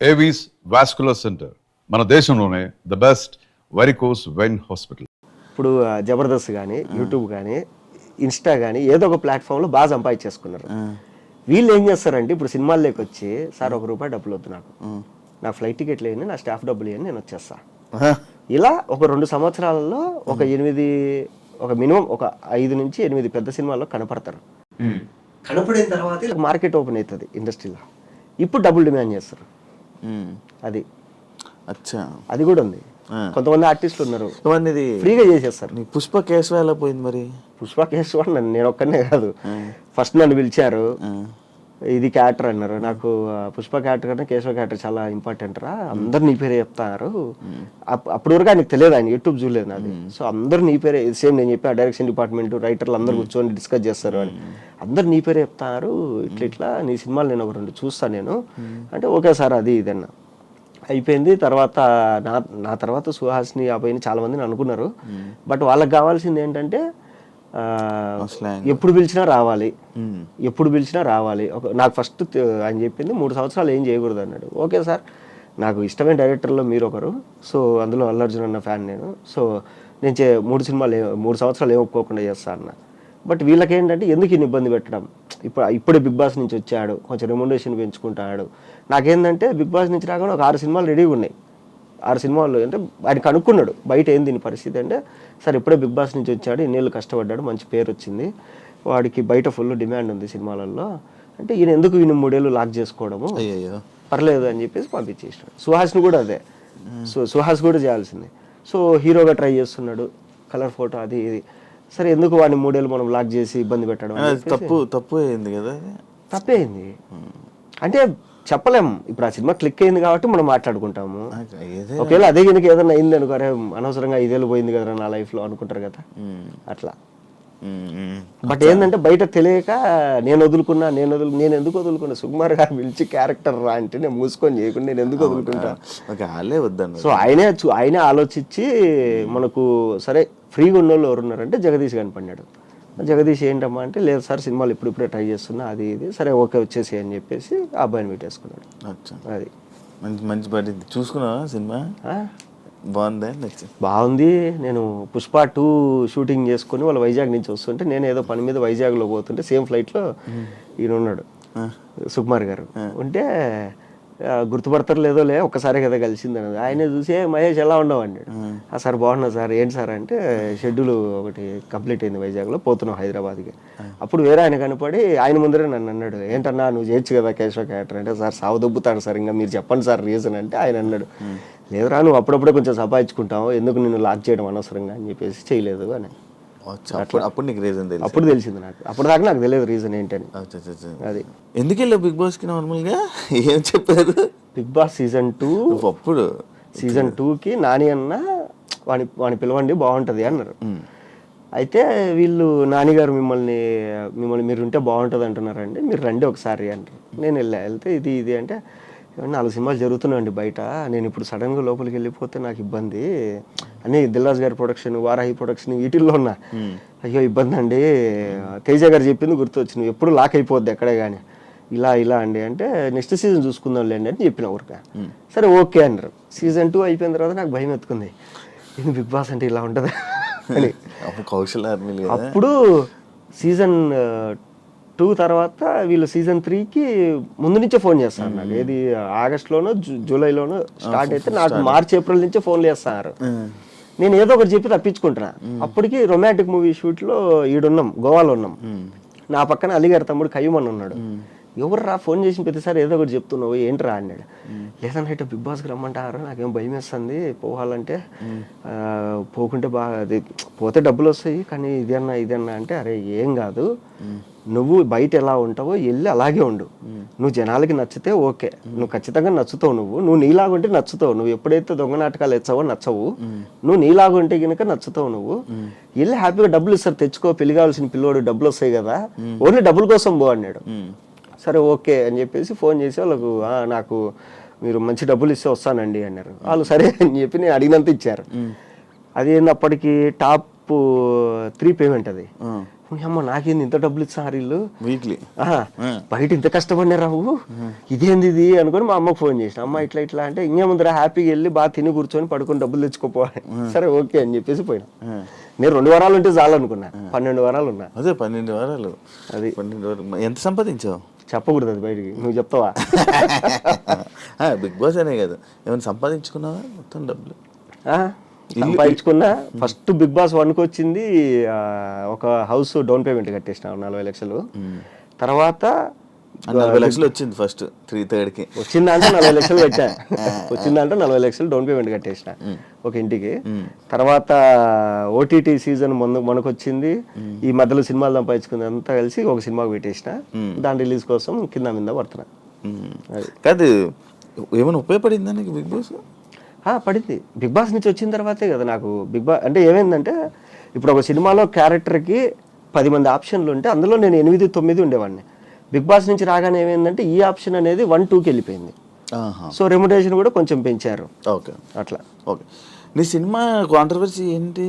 Avis vascular centre మన దేశంలోనే the best varicose vein hospital. ఇప్పుడు జబర్దస్త్ కానీ యూట్యూబ్ కానీ ఇన్స్టా కానీ ఏదో ఒక ప్లాట్ఫామ్లో బాగా సంపాదించేసుకున్నారు. వీళ్ళు ఏం చేస్తారంటే ఇప్పుడు సినిమాల్లోకి వచ్చి సార్ ₹1 డబ్బులు వద్దు నా ఫ్లైట్ టికెట్లు వేయండి, నా స్టాఫ్ డబ్బులు వేయండి, నేను వచ్చేస్తా. ఇలా ఒక 2 సంవత్సరాలలో ఒక మినిమం ఒక 5 నుంచి 8 పెద్ద సినిమాల్లో కనపడతారు. కనపడిన తర్వాత మార్కెట్ ఓపెన్ అవుతుంది ఇండస్ట్రీలో. ఇప్పుడు డబ్బులు డిమాండ్ చేస్తారు. అది కూడా ఉంది. కొంతమంది ఆర్టిస్టులు ఉన్నారు ఫ్రీగా చేసేస్తారు. పుష్ప కేశవ ఎలా పోయింది మరి? పుష్ప కేశవ నేను ఒక్కనే కాదు, ఫస్ట్ నన్ను పిలిచారు, ఇది క్యారెక్టర్ అన్నారు. నాకు పుష్ప క్యారెక్టర్ కన్నా కేశవ క్యారెక్టర్ చాలా ఇంపార్టెంట్ రా, అందరు నీ పేరే చెప్తారు. అప్పటి వరకు ఆయనకు తెలియదు, ఆయన యూట్యూబ్ చూడలేదు నాది. సో అందరు నీ పేరే, సేమ్ నేను చెప్పిన డైరెక్షన్ డిపార్ట్మెంట్ రైటర్లు అందరు కూర్చొని డిస్కస్ చేస్తారు అని, అందరు నీ పేరే చెప్తారు. ఇట్లా నీ సినిమాలు నేను ఒక 2 చూస్తాను నేను అంటే, ఓకే సార్ అది ఇదన్నా అయిపోయింది. తర్వాత నా తర్వాత సుహాస్ని అబ్బాయిని చాలా మందిని అనుకున్నారు. బట్ వాళ్ళకి కావాల్సింది ఏంటంటే ఎప్పుడు పిలిచినా రావాలి, ఎప్పుడు పిలిచినా రావాలి. నాకు ఫస్ట్ ఆయన చెప్పింది 3 సంవత్సరాలు ఏం చేయకూడదు అన్నాడు. ఓకే సార్, నాకు ఇష్టమైన డైరెక్టర్లో మీరు ఒకరు, సో అందులో అల్లు అర్జున్ అన్న ఫ్యాన్ నేను, సో నేను 3 సంవత్సరాలు ఏం ఒప్పుకోకుండా చేస్తా అన్న. బట్ వీళ్ళకేంటంటే ఎందుకు ఇన్ని ఇబ్బంది పెట్టడం, ఇప్పుడే బిగ్ బాస్ నుంచి వచ్చాడు, కొంచెం రెమ్యునరేషన్ పెంచుకుంటాడు. నాకేంటంటే బిగ్ బాస్ నుంచి రాకుండా ఒక 6 సినిమాలు రెడీగా ఉన్నాయి. 6 సినిమాలు అంటే ఆయన కనుక్కున్నాడు బయట ఏంది దీని పరిస్థితి అంటే, సార్ ఇప్పుడే బిగ్ బాస్ నుంచి వచ్చాడు, ఇన్నేళ్ళు కష్టపడ్డాడు, మంచి పేరు వచ్చింది, వాడికి బయట ఫుల్ డిమాండ్ ఉంది సినిమాలలో అంటే, ఈయన ఎందుకు 3 ఏళ్ళు లాక్ చేసుకోవడము, పర్లేదు అని చెప్పేసి పంపించేసాడు. సుహాస్ని కూడా అదే, సో సుహాస్ కూడా చేయాల్సింది. సో హీరోగా ట్రై చేస్తున్నాడు, కలర్ ఫోటో అది ఇది, సరే ఎందుకు వాడిని 3 ఏళ్ళు మనం లాక్ చేసి ఇబ్బంది పెట్టడం, తప్పు అయింది కదా. తప్పే అయింది అంటే చెప్పలేం. ఇప్పుడు ఆ సినిమా క్లిక్ అయింది కాబట్టి మనం మాట్లాడుకుంటాము. ఒకవేళ అదే కనుక ఏదైనా అయింది అనుకో, అరే అనవసరంగా 5 ఏళ్ళు పోయింది కదా నా లైఫ్ లో అనుకుంటారు కదా, అట్లా. బట్ ఏంటంటే బయట తెలియక నేను ఎందుకు వదులుకున్నా, సుకుమార్ గారు పిలిచి క్యారెక్టర్ రా అంటే నేను మూసుకొని చేయకుండా నేను ఎందుకు వదులుకుంటా. సో ఆయనే ఆలోచించి మనకు సరే ఫ్రీగా ఉన్న వాళ్ళు ఎవరున్నారంటే జగదీష్ కనపడినాడు. జగదీష్ ఏంటమ్మా అంటే, లేదు సార్ సినిమాలు ఇప్పుడిప్పుడే ట్రై చేస్తున్నా అది ఇది, సరే ఓకే వచ్చేసి అని చెప్పేసి ఆ అబ్బాయిని పెట్టేసుకున్నాడు. అది మంచి పడింది. చూసుకున్నావా సినిమా? బాగుంది. నేను పుష్ప 2 షూటింగ్ చేసుకుని వాళ్ళు వైజాగ్ నుంచి వస్తుంటే, నేను ఏదో పని మీద వైజాగ్లో పోతుంటే సేమ్ ఫ్లైట్లో ఈయన ఉన్నాడు సుకుమార్ గారు ఉంటే, గుర్తుపడతారు లేదోలే ఒక్కసారి కదా కలిసింది అన్నది. ఆయనే చూసి మహేష్ ఎలా ఉండవు అన్నాడు. సార్ బాగున్నా సార్, ఏంటి సార్ అంటే షెడ్యూల్ ఒకటి కంప్లీట్ అయింది వైజాగ్లో, పోతున్నావు హైదరాబాద్కి. అప్పుడు వేరే ఆయన కనపడి ఆయన ముందరే నన్ను అన్నాడు, ఏంటన్నా నువ్వు చేయొచ్చు కదా కేశవ క్యారెక్టర్ అంటే, సార్ సావు దొబ్బుతాడు సార్, ఇంకా మీరు చెప్పండి సార్ రీజన్ అంటే ఆయన అన్నాడు, లేదురా నువ్వు అప్పుడప్పుడే కొంచెం సంపాదించుకుంటావు, ఎందుకు నిన్ను లాక్ చేయడం అనవసరంగా అని చెప్పేసి చేయలేదు అని. అప్పుడు నీకు రీజన్ తెలియదు? అప్పుడు తెలిసింది నాకు, అప్పుడు దాకా నాకు తెలియదు రీజన్ ఏంటని. అది ఎందుకు వెళ్ళావు బిగ్ బాస్ కి? నార్మల్గా ఏం చెప్పారు? బిగ్ బాస్ సీజన్ 2 అప్పుడు సీజన్ 2కి నాని అన్న వాడిని పిలవండి బాగుంటుంది అన్నారు. అయితే వీళ్ళు నానిగారు మిమ్మల్ని మీరు ఉంటే బాగుంటుంది అంటున్నారండి, మీరు రండి ఒకసారి అంటారు. నేను వెళ్తే ఇది అంటే, 4 సినిమాలు జరుగుతున్నాయండి బయట, నేను ఇప్పుడు సడన్గా లోపలికి వెళ్ళిపోతే నాకు ఇబ్బంది అని దిల్రాజు గారి ప్రొడక్షన్, వారాహి ప్రొడక్షన్ వీటిల్లో ఉన్నా. అయ్యో ఇబ్బంది అండి, తేజ గారు చెప్పింది గుర్తొచ్చి, నువ్వు ఎప్పుడు లాక్ అయిపోద్ది ఎక్కడే కానీ, ఇలా అండి అంటే, నెక్స్ట్ సీజన్ చూసుకుందాం లేండి అని చెప్పిన ఊరిక. సరే ఓకే అన్నారు. సీజన్ 2 అయిపోయిన తర్వాత నాకు భయం ఎత్తుకుంది, ఇది బిగ్ బాస్ అంటే ఇలా ఉంటుంది అని. అప్పుడు సీజన్ 2 తర్వాత వీళ్ళు సీజన్ 3కి ముందు నుంచే ఫోన్ చేస్తారు నాకు. ఏది ఆగస్టులోనో జూలైలోనో స్టార్ట్ అయితే, నాకు మార్చ్ ఏప్రిల్ నుంచే ఫోన్లు చేస్తున్నారు. నేను ఏదో ఒకటి చెప్పి తప్పించుకుంటున్నా. అప్పటికి రొమాంటిక్ మూవీ షూట్లో ఈడున్నాం, గోవాలో ఉన్నాం. నా పక్కన అలీగారి తమ్ముడు కయ్యమని ఉన్నాడు. ఎవర్రా ఫోన్ చేసిన ప్రతిసారి ఏదో ఒకటి చెప్తున్నావు ఏంట్రా అన్నాడు. లేదన్నా ఇటు బిగ్ బాస్కి రమ్మంటారు, నాకేం భయం వేస్తుంది పోవాలంటే, పోకుంటే బాగా అది పోతే డబ్బులు వస్తాయి కానీ ఇదన్నా అంటే, అరే ఏం కాదు, నువ్వు బయట ఎలా ఉంటావో వెళ్ళి అలాగే ఉండు, నువ్వు జనాలకి నచ్చితే ఓకే, నువ్వు ఖచ్చితంగా నచ్చుతావు, నువ్వు నీలాగుంటే నచ్చుతావు, నువ్వు ఎప్పుడైతే దొంగ నాటకాలు ఎచ్చావో నచ్చవు, నువ్వు నీలాగుంటే కనుక నచ్చుతావు, నువ్వు వెళ్ళి హ్యాపీగా డబ్బులు ఇస్తారు, తెచ్చుకో, పెళ్లి కావాల్సిన పిల్లోడు డబ్బులు వస్తాయి కదా, ఓన్లీ డబ్బుల కోసం పో అన్నాడు. సరే ఓకే అని చెప్పేసి ఫోన్ చేసి వాళ్ళకు, నాకు మీరు మంచి డబ్బులు ఇస్తే వస్తానండి అన్నారు. వాళ్ళు సరే అని చెప్పి నేను అడిగినంత ఇచ్చారు. అది అప్పటికి టాప్ 3 పేమెంట్ అది. అమ్మ నాకేంది ఇంత డబ్బులు ఇస్తున్నారు వీళ్ళు, వీక్లీ బయట ఇంత కష్టపడినా రావు, ఇదేంది ఇది అనుకొని మా అమ్మకు ఫోన్ చేసిన. అమ్మ ఇట్లా ఇట్లా అంటే ఇంకేముందర హ్యాపీగా వెళ్ళి బాగా తిని కూర్చొని పడుకొని డబ్బులు తెచ్చుకోపోవాలి. సరే ఓకే అని చెప్పేసి పోయినా. నేను 2 వారాలు ఉంటే చాలు అనుకున్నా, 12 వారాలు ఉన్నా. అదే 12 వారాలు. అది 12 వారాలు ఎంత సంపాదించావు? చెప్పకూడదు అది బయటికి, నువ్వు చెప్తావా? బిగ్ బాస్ అనే కదా, ఏమైనా సంపాదించుకున్నావా మొత్తం డబ్బులు? సంపాదించుకున్నా. ఫస్ట్ బిగ్ బాస్ 1కి వచ్చింది ఒక హౌస్ డౌన్ పేమెంట్ కట్టేసిన 40 లక్షలు. తర్వాత 40 లక్షలు వచ్చింది ఫస్ట్ 3/3కి. వచ్చిందంటే 40 లక్షలు పెట్టా. వచ్చిందంటే 40 లక్షలు డౌన్ పేమెంట్ కట్టేసిన ఒక ఇంటికి. తర్వాత ఓటీటీ సీజన్ మనకు వచ్చింది. ఈ మధ్యలో సినిమాలు సంపాదించుకుంది అంతా కలిసి ఒక సినిమాకి పెట్టేసిన. దాని రిలీజ్ కోసం కింద మీద పడుతున్నా. కాదు, ఏమైనా ఉపయోగపడిందా నీకు బిగ్ బాస్? పడింది. బిగ్ బాస్ నుంచి వచ్చిన తర్వాతే కదా నాకు బిగ్ బాస్ అంటే ఏమైందంటే, ఇప్పుడు ఒక సినిమాలో క్యారెక్టర్కి 10 మంది ఆప్షన్లు ఉంటే అందులో నేను 8, 9 ఉండేవాడిని. బిగ్ బాస్ నుంచి రాగానే ఏమైందంటే ఈ ఆప్షన్ అనేది 1, 2కి వెళ్ళిపోయింది. సో రెమ్యునరేషన్ కూడా కొంచెం పెంచారు. ఓకే, అట్లా. ఓకే. నీ సినిమా కాంట్రవర్సీ ఏంటి?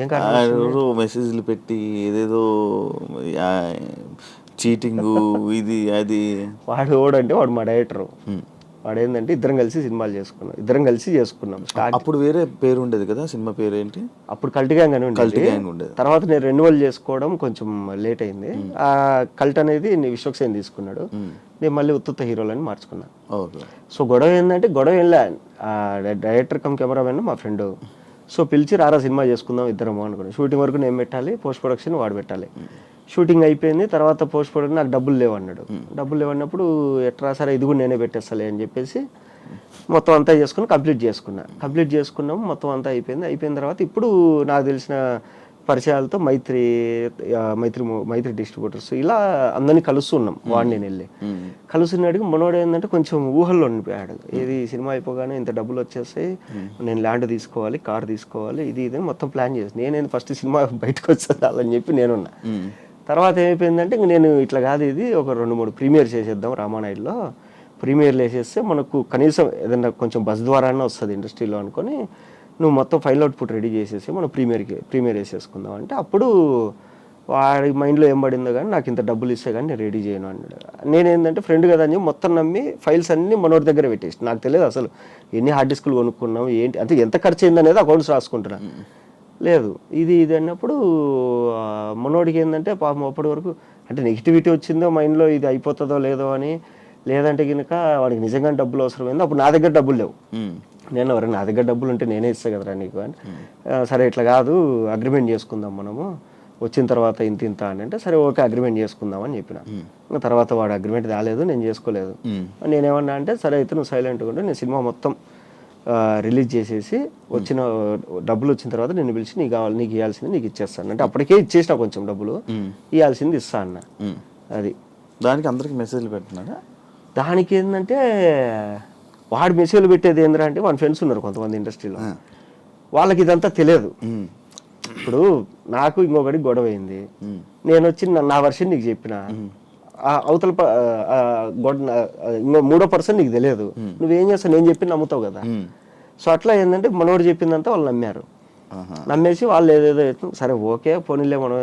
ఏం కాదు, మెసేజ్లు పెట్టి ఏదేదో చీటింగ్ ఇది అది. వాడు మా డైరెక్టర్. వాడు ఏంటంటే ఇద్దరం కలిసి సినిమాలు చేసుకున్నాం, ఇద్దరం కలిసి చేసుకున్నాం. అప్పుడు వేరే పేరు ఉండేది కదా, సినిమా పేరు ఏంటి? అప్పుడు కల్ట్ గ్యాంగ్ అని ఉండేది. తర్వాత నేను రెన్యువల్ చేసుకోవడం కొంచెం లేట్ అయింది. ఆ కల్ట్ అనేది విశ్వక్సేన్ తీసుకున్నాడు, నేను మళ్ళీ ఉత్తుత్త హీరోలని మార్చుకున్నాను. సో గొడవ ఏంటంటే, గొడవ ఏం లే, డైరెక్టర్ కమ్ కెమెరామెన్ మా ఫ్రెండ్. సో పిలిచి రారా సినిమా చేసుకుందాం ఇద్దరము అనుకున్నాను. షూటింగ్ వరకు నేను పెట్టాలి, పోస్ట్ ప్రొడక్షన్ వాడు పెట్టాలి. షూటింగ్ అయిపోయింది. తర్వాత పోస్ట్ ప్రొడక్షన్ నాకు డబ్బులు లేవన్నాడు. డబ్బులు లేవన్నప్పుడు ఎట్రా, సరే ఇది కూడా నేనే పెట్టేస్తాలే అని చెప్పేసి మొత్తం అంతా చేసుకుని కంప్లీట్ చేసుకున్నాము. మొత్తం అంతా అయిపోయిన తర్వాత ఇప్పుడు నాకు తెలిసిన పరిచయాలతో మైత్రి డిస్ట్రిబ్యూటర్స్ ఇలా అందరినీ కలుస్తున్నాం. వాడు నేను వెళ్ళి కలుస్తున్నాడికి మనోడు ఏంటంటే కొంచెం ఊహల్లో ఉండిపోయాడు. ఏది సినిమా అయిపోగానే ఇంత డబ్బులు వచ్చేస్తాయి, నేను ల్యాండ్ తీసుకోవాలి, కార్ తీసుకోవాలి, ఇది మొత్తం ప్లాన్ చేసి నేనేది ఫస్ట్ సినిమా బయటకు వచ్చేదాలని చెప్పి నేనున్నా. తర్వాత ఏమైపోయిందంటే ఇంక నేను ఇట్లా కాదు, ఇది ఒక 2-3 ప్రీమియర్ చేసేద్దాం రామానాయుడులో. ప్రీమియర్లు వేసేస్తే మనకు కనీసం ఏదన్నా కొంచెం బస్ ద్వారానే వస్తుంది ఇండస్ట్రీలో అనుకొని, నువ్వు మొత్తం ఫైల్ అవుట్పుట్ రెడీ చేసేసి మనం ప్రీమియర్ వేసేసుకుందాం అంటే, అప్పుడు వాడి మైండ్లో ఏం పడిందో కానీ నాకు ఇంత డబ్బులు ఇస్తే కానీ నేను రెడీ చేయను అన్నాడు. నేనేంటంటే ఫ్రెండ్ కదా అని చెప్పి మొత్తం నమ్మి ఫైల్స్ అన్నీ మనోడి దగ్గర పెట్టేసి, నాకు తెలియదు అసలు ఎన్ని హార్డ్ డిస్కులు కొనుక్కున్నాం ఏంటి అంటే, ఎంత ఖర్చు అయింది అనేది అకౌంట్స్ రాసుకుంటున్నాను. లేదు ఇది అన్నప్పుడు మనోడికి ఏంటంటే పాపం అప్పటి వరకు అంటే నెగిటివిటీ వచ్చిందో మైండ్లో, ఇది అయిపోతుందో లేదో అని. లేదంటే కనుక వాడికి నిజంగానే డబ్బులు అవసరమైంది. అప్పుడు నా దగ్గర డబ్బులు లేవు. నేను నా దగ్గర డబ్బులు ఉంటే నేనే ఇస్తాను కదరా నీకు అని. సరే ఇట్లా కాదు, అగ్రిమెంట్ చేసుకుందాం మనము వచ్చిన తర్వాత ఇంత అని అంటే, సరే ఓకే అగ్రిమెంట్ చేసుకుందాం అని చెప్పిన. తర్వాత వాడు అగ్రిమెంట్ రాలేదు, నేను చేసుకోలేదు. నేనేమన్నా అంటే, సరే అయితే నువ్వు సైలెంట్గా ఉంటే నేను సినిమా మొత్తం రిలీజ్ చేసేసి వచ్చిన డబ్బులు వచ్చిన తర్వాత నేను పిలిచి నీకు ఇవ్వాల్సింది నీకు ఇచ్చేస్తాను అంటే, అప్పటికే ఇచ్చేసిన కొంచెం డబ్బులు, ఇవ్వాల్సింది ఇస్తా అన్న. అది దానికి అందరికి మెసేజ్లు పెడుతున్నాడా? దానికి ఏంటంటే వాడు మెసేజ్లు పెట్టేది ఏంటంటే అంటే, వాడి ఫ్రెండ్స్ ఉన్నారు కొంతమంది ఇండస్ట్రీలో, వాళ్ళకి ఇదంతా తెలియదు. ఇప్పుడు నాకు ఇంకొకటి గొడవ అయింది, నేను వచ్చి నా వర్షన్ నీకు చెప్పిన, అవతల ఇంకో 3వ పర్సన్ నీకు తెలియదు, నువ్వేం చేస్తావు, నేను చెప్పి నమ్ముతావు కదా. సో అట్లా ఏంటంటే మనోడు చెప్పిందంతా వాళ్ళు నమ్మారు. నమ్మేసి వాళ్ళు ఏదేదో సరే ఓకే పోనీలే మనం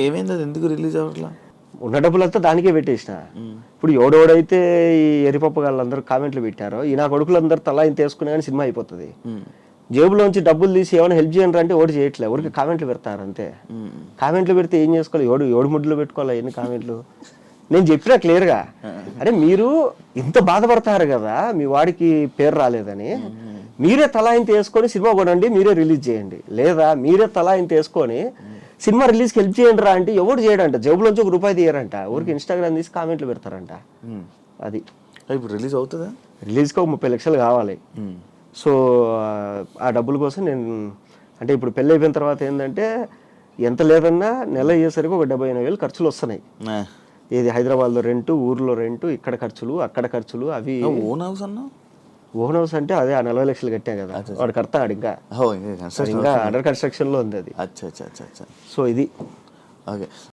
ఏమైంది, అది ఎందుకు రిలీజ్ అవ్వట్లా? ఉన్న డబ్బులంతా దానికే పెట్టేసిన. ఇప్పుడు ఎవడెవడైతే ఈ ఎరిపప్పు వాళ్ళందరూ కామెంట్లు పెట్టారో, ఈ నా కొడుకులందరూ తలా ఇంత వేసుకునే కానీ సినిమా అయిపోతుంది. జేబులోంచి డబ్బులు తీసి ఏమైనా హెల్ప్ చేయండి అంటే ఓడి చేయట్లేదు, ఎవరికి కామెంట్లు పెడతారు అంతే. కామెంట్లు పెడితే ఏం చేసుకోవాలి, ఏడు ముడ్లు పెట్టుకోవాలి ఎన్ని కామెంట్లు. నేను చెప్పినా క్లియర్గా, అరే మీరు ఇంత బాధపడతారు కదా మీ వాడికి పేరు రాలేదని, మీరే తలా ఇంత వేసుకొని సినిమా కొనండి, మీరే రిలీజ్ చేయండి, లేదా మీరే తలా ఇంత వేసుకొని సినిమా రిలీజ్కి హెల్ప్ చేయండి రా అంటే ఎవరు చేయడంట, జేబులోంచి ₹1 తీయరంట, ఊరికి ఇన్స్టాగ్రామ్ తీసి కామెంట్లు పెడతారంట. అది ఇప్పుడు రిలీజ్ అవుతుందా? రిలీజ్కి ఒక 30 లక్షలు కావాలి. సో ఆ డబ్బుల కోసం నేను అంటే ఇప్పుడు పెళ్ళి అయిపోయిన తర్వాత ఏంటంటే ఎంత లేదన్నా నెల అయ్యేసరికి ఒక 78,000 ఖర్చులు వస్తున్నాయి. ఏది హైదరాబాద్లో రెంటు, ఊర్లో రెంటు, ఇక్కడ ఖర్చులు, అక్కడ ఖర్చులు, అవి. ఓన్ హౌస్ అన్నా? ఓన్ హౌస్ అంటే అదే 40 లక్షలు కట్టాం కదా, వాడు కడతాడు ఇంకా అండర్ కన్స్ట్రక్షన్ లో ఉంది అది. సో ఇది ఓకే.